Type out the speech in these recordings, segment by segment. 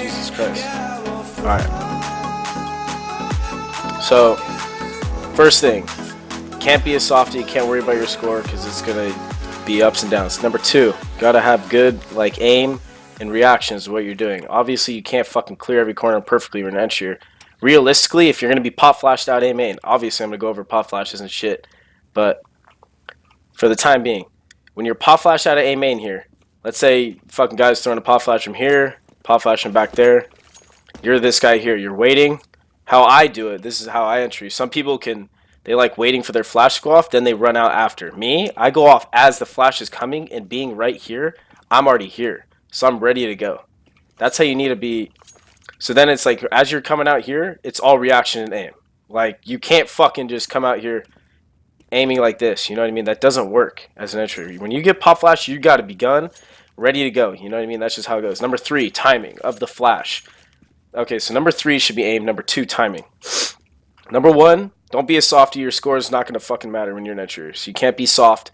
Jesus Christ. Alright. So, first thing, can't be a softie, can't worry about your score because it's going to be ups and downs. Number 2, gotta have good like aim and reactions to what you're doing. Obviously, you can't fucking clear every corner perfectly when you're an entry. Realistically, if you're going to be pop flashed out A main, obviously I'm going to go over pop flashes and shit. But for the time being, when you're pop flashed out of A main here, let's say fucking guy's throwing a pop flash from here, pop flash from back there. You're this guy here. You're waiting. How I do it, this is how I entry. Some people they like waiting for their flash to go off, then they run out after. Me, I go off as the flash is coming, and being right here, I'm already here. So I'm ready to go. That's how you need to be. So then it's like, as you're coming out here, it's all reaction and aim. Like, you can't fucking just come out here aiming like this, you know what I mean? That doesn't work as an entry. When you get pop flash, you got to be gun, ready to go, you know what I mean? That's just how it goes. Number 3, timing of the flash. Okay, so number 3 should be aim. Number 2, timing. Number 1, don't be a softie. Your score is not going to fucking matter when you're an entry. So you can't be soft,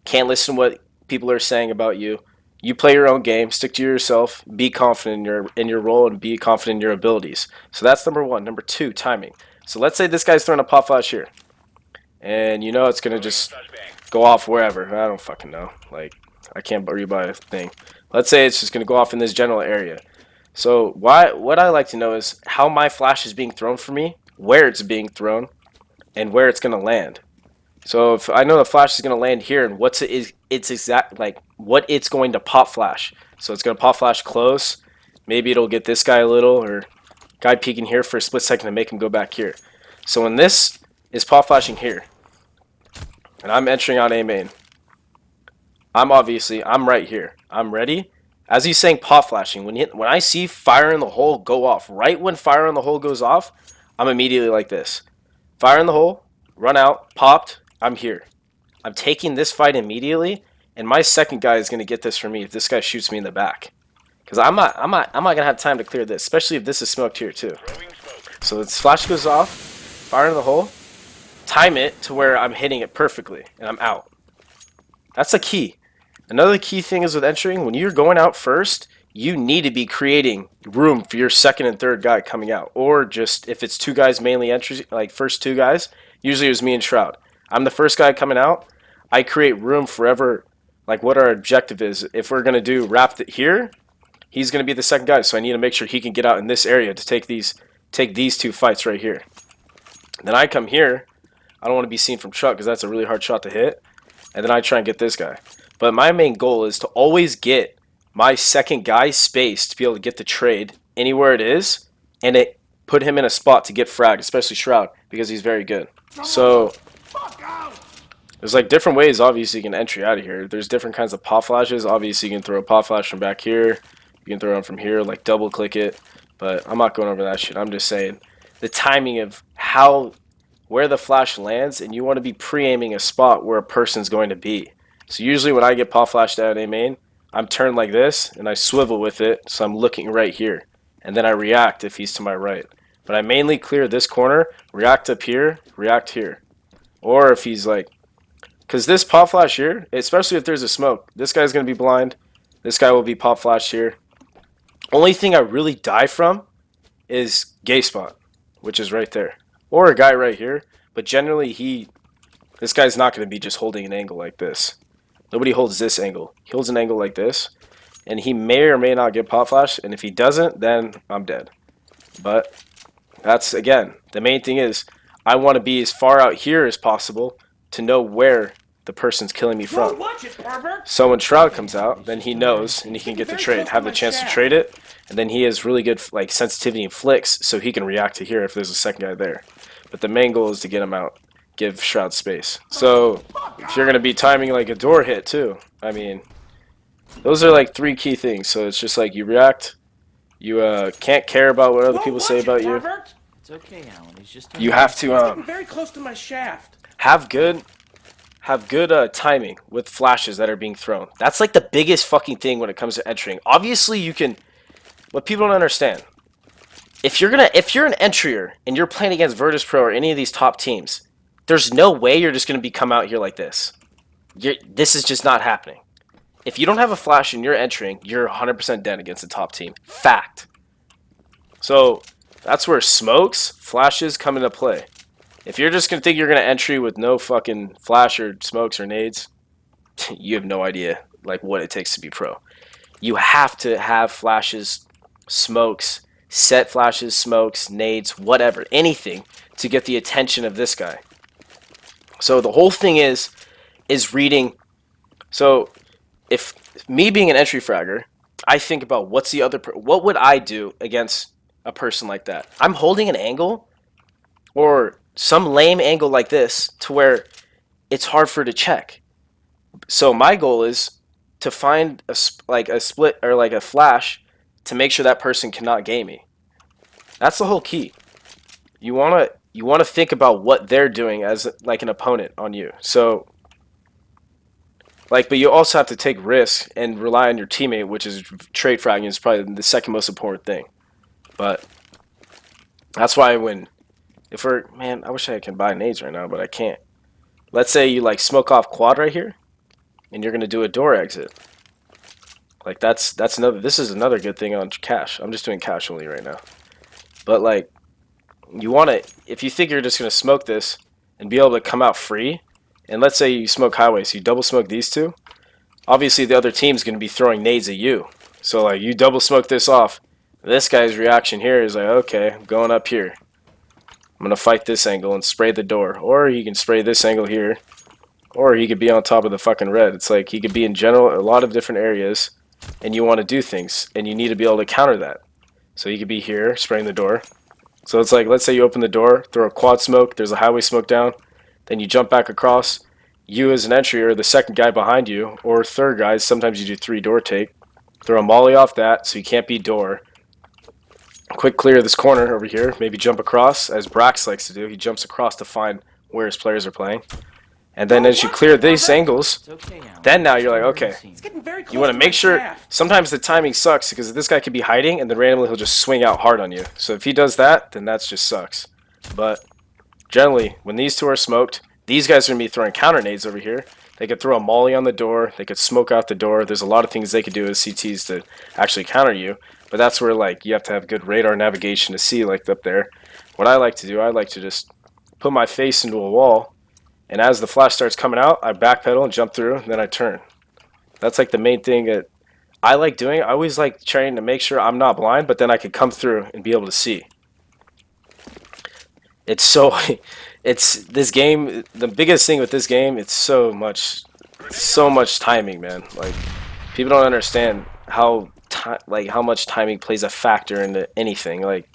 can't listen to what people are saying about you. You play your own game, stick to yourself, be confident in your role, and be confident in your abilities. So that's number 1. Number 2, timing. So let's say this guy's throwing a pop flash here. And you know it's going to just go off wherever. I don't fucking know. Like, I can't rebuy a thing. Let's say it's just going to go off in this general area. So what I like to know is how my flash is being thrown for me, where it's being thrown, and where it's going to land. So if I know the flash is going to land here, and what it's going to pop flash. So it's going to pop flash close. Maybe it'll get this guy a little, or guy peeking here for a split second to make him go back here. So when this is pop flashing here, and I'm entering on A main, I'm right here. I'm ready. As he's saying pop flashing, when I see fire in the hole go off, right when fire in the hole goes off, I'm immediately like this. Fire in the hole, run out, popped, I'm here. I'm taking this fight immediately, and my second guy is going to get this for me if this guy shoots me in the back. Because I'm not going to have time to clear this, especially if this is smoked here too. So this flash goes off, fire in the hole, time it to where I'm hitting it perfectly, and I'm out. That's the key. Another key thing is with entering, when you're going out first, you need to be creating room for your second and third guy coming out. Or just, if it's 2 guys mainly entries, like first 2 guys, usually it was me and Shroud. I'm the first guy coming out. I create room forever, like what our objective is. If we're going to do wrap here, he's going to be the second guy. So I need to make sure he can get out in this area to take these 2 fights right here. Then I come here. I don't want to be seen from truck because that's a really hard shot to hit. And then I try and get this guy. But my main goal is to always get my second guy space to be able to get the trade anywhere it is, and it put him in a spot to get fragged, especially Shroud, because he's very good. So there's like different ways, obviously, you can entry out of here. There's different kinds of pop flashes. Obviously, you can throw a pop flash from back here. You can throw them from here, like double click it. But I'm not going over that shit. I'm just saying the timing of where the flash lands, and you want to be pre-aiming a spot where a person's going to be. So usually when I get pop flashed out A main, I'm turned like this, and I swivel with it, so I'm looking right here. And then I react if he's to my right. But I mainly clear this corner, react up here, react here. Or if he's like... Because this pop flash here, especially if there's a smoke, this guy's going to be blind. This guy will be pop flashed here. Only thing I really die from is gay spot, which is right there. Or a guy right here. But generally, this guy's not going to be just holding an angle like this. Nobody holds this angle. He holds an angle like this, and he may or may not get pop flash, and if he doesn't, then I'm dead. But that's, again, the main thing is I want to be as far out here as possible to know where the person's killing me from. So when Shroud comes out, then he knows, and he can get the trade, have the chance to trade it, and then he has really good like sensitivity and flicks, so he can react to here if there's a second guy there. But the main goal is to get him out. Give Shroud space. So if you're going to be timing like a door hit too, I mean, those are like 3 key things. So it's just like you react, you can't care about what other people say about you. It's okay, Alan. He's just you have to very close to my shaft. Have good timing with flashes that are being thrown. That's like the biggest fucking thing when it comes to entering. Obviously you can, what people don't understand, if you're an entryer and you're playing against Virtus Pro or any of these top teams, there's no way you're just going to come out here like this. This is just not happening. If you don't have a flash and you're entering, you're 100% dead against the top team. Fact. So that's where smokes, flashes come into play. If you're just gonna think you're gonna entry with no fucking flash or smokes or nades, you have no idea like what it takes to be pro. You have to have flashes, smokes, set flashes, smokes, nades, whatever, anything to get the attention of this guy. So the whole thing is reading. So if me being an entry fragger, I think about what's the other what would I do against a person like that? I'm holding an angle or some lame angle like this to where it's hard for it to check. So my goal is to find a split or like a flash to make sure that person cannot game me. That's the whole key. You wanna think about what they're doing as like an opponent on you. So but you also have to take risks and rely on your teammate, which is trade fragging is probably the second most important thing. But that's why I wish I could buy nades right now, but I can't. Let's say you like smoke off quad right here, and you're gonna do a door exit. Like that's another. This is another good thing on cash. I'm just doing cash only right now. But like, you want to, if you think you're just gonna smoke this and be able to come out free, and let's say you smoke highway, so you double smoke these two. Obviously, the other team's gonna be throwing nades at you. So like, you double smoke this off. This guy's reaction here is like, okay, I'm going up here. I'm gonna fight this angle and spray the door, or he can spray this angle here, or he could be on top of the fucking red. It's like he could be in general a lot of different areas, and you want to do things, and you need to be able to counter that. So he could be here spraying the door. So it's like, let's say you open the door, throw a quad smoke, there's a highway smoke down, then you jump back across. You as an entry or the second guy behind you, or third guy, sometimes you do 3 door take. Throw a molly off that so you can't be door. Quick clear this corner over here, maybe jump across, as Brax likes to do. He jumps across to find where his players are playing. And then as you clear these angles, then now you're like, okay, you want to make sure, sometimes the timing sucks because this guy could be hiding and then randomly he'll just swing out hard on you. So if he does that, then that just sucks. But generally, when these two are smoked, these guys are going to be throwing counter nades over here. They could throw a molly on the door. They could smoke out the door. There's a lot of things they could do as CTs to actually counter you. But that's where like you have to have good radar navigation to see like up there. What I like to do, I like to just put my face into a wall. And as the flash starts coming out, I backpedal and jump through, and then I turn. That's like the main thing that I like doing. I always like trying to make sure I'm not blind, but then I can come through and be able to see. It's this game. The biggest thing with this game, it's so much timing, man. Like people don't understand how much timing plays a factor into anything. Like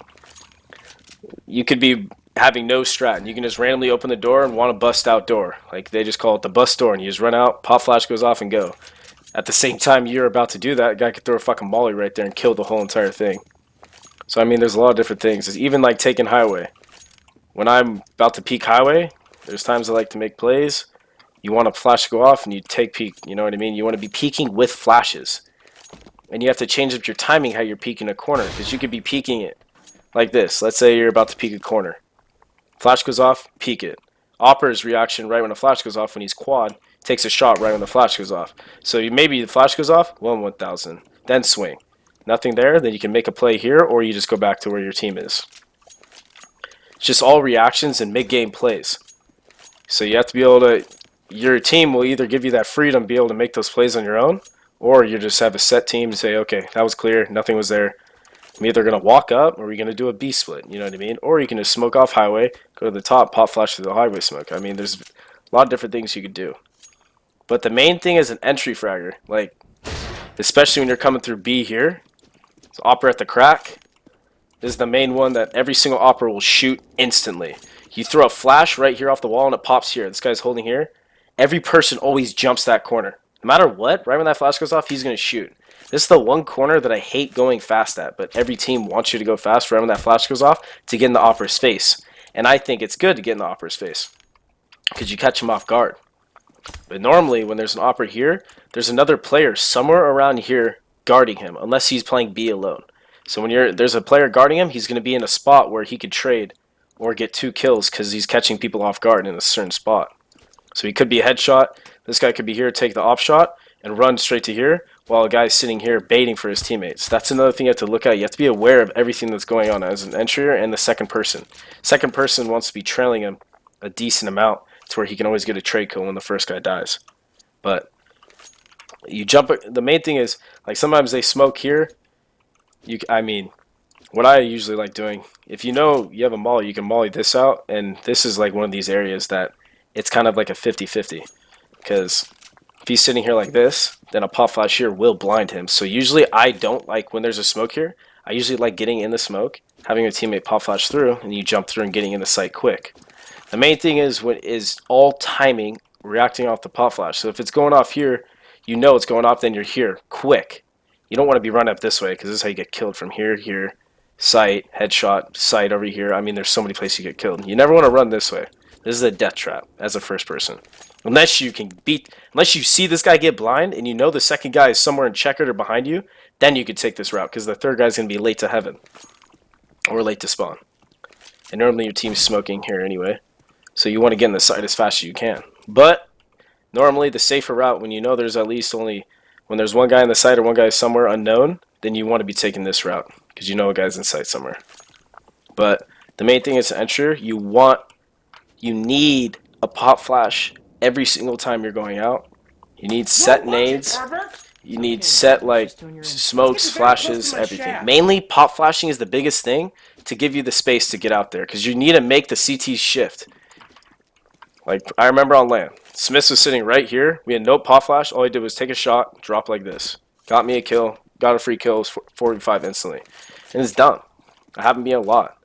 you could be having no strat, and you can just randomly open the door and want to bust out door. Like they just call it the bust door, and you just run out, pop flash goes off, and go. At the same time you're about to do that, a guy could throw a fucking molly right there and kill the whole entire thing. So I mean, there's a lot of different things. It's even like taking highway. When I'm about to peek highway, there's times I like to make plays. You want a flash to go off, and you take peek. You know what I mean? You want to be peeking with flashes. And you have to change up your timing how you're peeking a corner, because you could be peeking it like this. Let's say you're about to peek a corner. Flash goes off, peek it. Opper's reaction right when the flash goes off when he's quad takes a shot right when the flash goes off. So maybe the flash goes off, 1/1000, then swing. Nothing there, then you can make a play here, or you just go back to where your team is. It's just all reactions and mid-game plays. So you have to be able to, your team will either give you that freedom to be able to make those plays on your own, or you just have a set team to say, okay, that was clear, nothing was there. I'm either going to walk up, or we're going to do a B split, you know what I mean? Or you can just smoke off highway, go to the top, pop flash through the highway smoke. I mean, there's a lot of different things you could do. But the main thing is an entry fragger. Like, especially when you're coming through B here. So opera at the crack. This is the main one that every single opera will shoot instantly. You throw a flash right here off the wall and it pops here. This guy's holding here. Every person always jumps that corner. No matter what, right when that flash goes off, he's going to shoot. This is the one corner that I hate going fast at, but every team wants you to go fast right when that flash goes off to get in the opera's face. And I think it's good to get in the opera's face because you catch him off guard. But normally when there's an opera here, there's another player somewhere around here guarding him, unless he's playing B alone. So when there's a player guarding him, he's going to be in a spot where he could trade or get 2 kills because he's catching people off guard in a certain spot. So he could be a headshot. This guy could be here, take the op shot, and run straight to here while a guy's sitting here baiting for his teammates. That's another thing you have to look at. You have to be aware of everything that's going on as an entry and the second person. Second person wants to be trailing him a decent amount to where he can always get a trade kill when the first guy dies. But you jump. The main thing is, like, sometimes they smoke here. I mean, what I usually like doing, if you know you have a molly, you can molly this out, and this is like one of these areas that it's kind of like a 50-50, because if he's sitting here like this, then a pop flash here will blind him. So usually I don't like when there's a smoke here. I usually like getting in the smoke, having a teammate pop flash through, and you jump through and getting in the sight quick. The main thing is all timing, reacting off the pop flash. So if it's going off here, you know it's going off, then you're here quick. You don't want to be running up this way, because this is how you get killed, from here, here, sight, headshot, sight over here. I mean, there's so many places you get killed. You never want to run this way. This is a death trap as a first person. Unless you see this guy get blind and you know the second guy is somewhere in checkered or behind you, then you could take this route, because the third guy's going to be late to heaven or late to spawn. And normally your team's smoking here anyway, so you want to get in the site as fast as you can. But normally the safer route, when you know there's at least only, when there's one guy in the site or one guy somewhere unknown, then you want to be taking this route, because you know a guy's in sight somewhere. But the main thing is to ensure you need a pop flash every single time you're going out. You need set nades. You need set, like, smokes, flashes, everything. Mainly pop flashing is the biggest thing to give you the space to get out there, because you need to make the CT shift. Like, I remember on LAN, Smith was sitting right here. We had no pop flash. All he did was take a shot, drop like this. Got me a kill. Got a free kill. It was 45 instantly. And it's done. I haven't been a lot.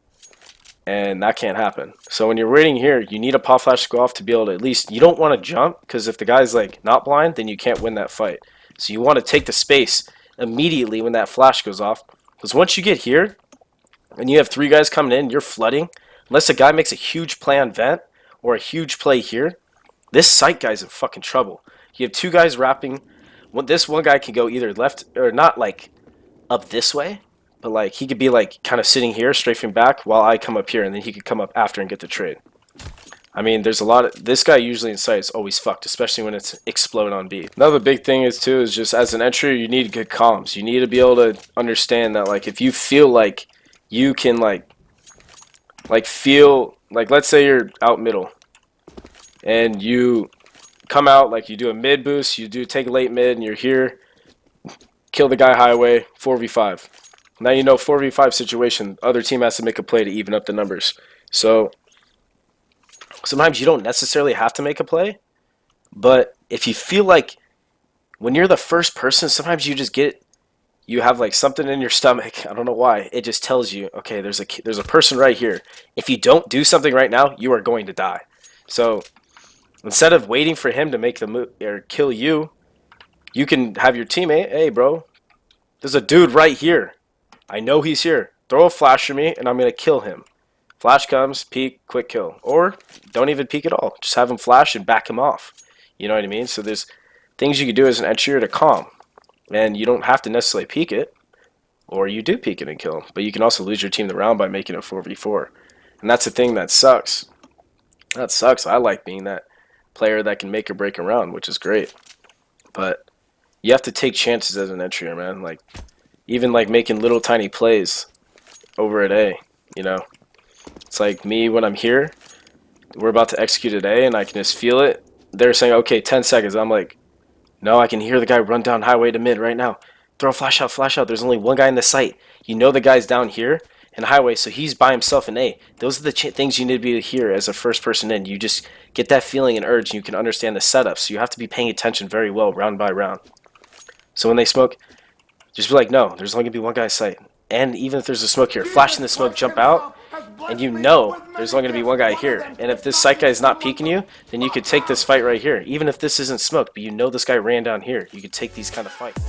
And that can't happen. So when you're waiting here, you need a pop flash to go off to be able to at least, you don't want to jump, because if the guy's like not blind, then you can't win that fight. So you want to take the space immediately when that flash goes off, because once you get here and you have three guys coming in, you're flooding. Unless a guy makes a huge play on vent or a huge play here, this sight guy's in fucking trouble. You have two guys wrapping. This one guy can go either left or not, like up this way, but like he could be like kind of sitting here, strafing back, while I come up here, and then he could come up after and get the trade. I mean, there's a lot of, this guy usually in sight is always fucked, especially when it's explode on B. Another big thing is too, is just as an entry, you need good comms. You need to be able to understand that, like, if you feel like you can like feel like, let's say you're out middle and you come out, like you do a mid boost, you do take a late mid, and you're here, kill the guy highway, 4v5. Now you know 4v5 situation, other team has to make a play to even up the numbers. So sometimes you don't necessarily have to make a play, but if you feel like when you're the first person, sometimes you just you have like something in your stomach. I don't know why. It just tells you, okay, there's a person right here. If you don't do something right now, you are going to die. So instead of waiting for him to make the move or kill you, you can have your teammate, hey bro, there's a dude right here. I know he's here. Throw a flash at me and I'm going to kill him. Flash comes, peek, quick kill. Or don't even peek at all. Just have him flash and back him off. You know what I mean? So there's things you can do as an entry to calm. And you don't have to necessarily peek it. Or you do peek it and kill. But you can also lose your team the round by making it 4v4. And that's the thing that sucks. That sucks. I like being that player that can make or break a round, which is great. But you have to take chances as an entry, man. Like, even like making little tiny plays over at A, you know. It's like me when I'm here, we're about to execute an A and I can just feel it. They're saying, okay, 10 seconds. I'm like, no, I can hear the guy run down highway to mid right now. Throw a flash out, flash out. There's only one guy in the site. You know the guy's down here in highway, so he's by himself in A. Those are the things you need to be here as a first person in. You just get that feeling and urge, and you can understand the setup. So you have to be paying attention very well round by round. So when they smoke, just be like, no, there's only going to be one guy's sight. And even if there's a smoke here, flash in the smoke, jump out, and you know there's only going to be one guy here. And if this sight guy is not peeking you, then you could take this fight right here. Even if this isn't smoke, but you know this guy ran down here, you could take these kind of fights.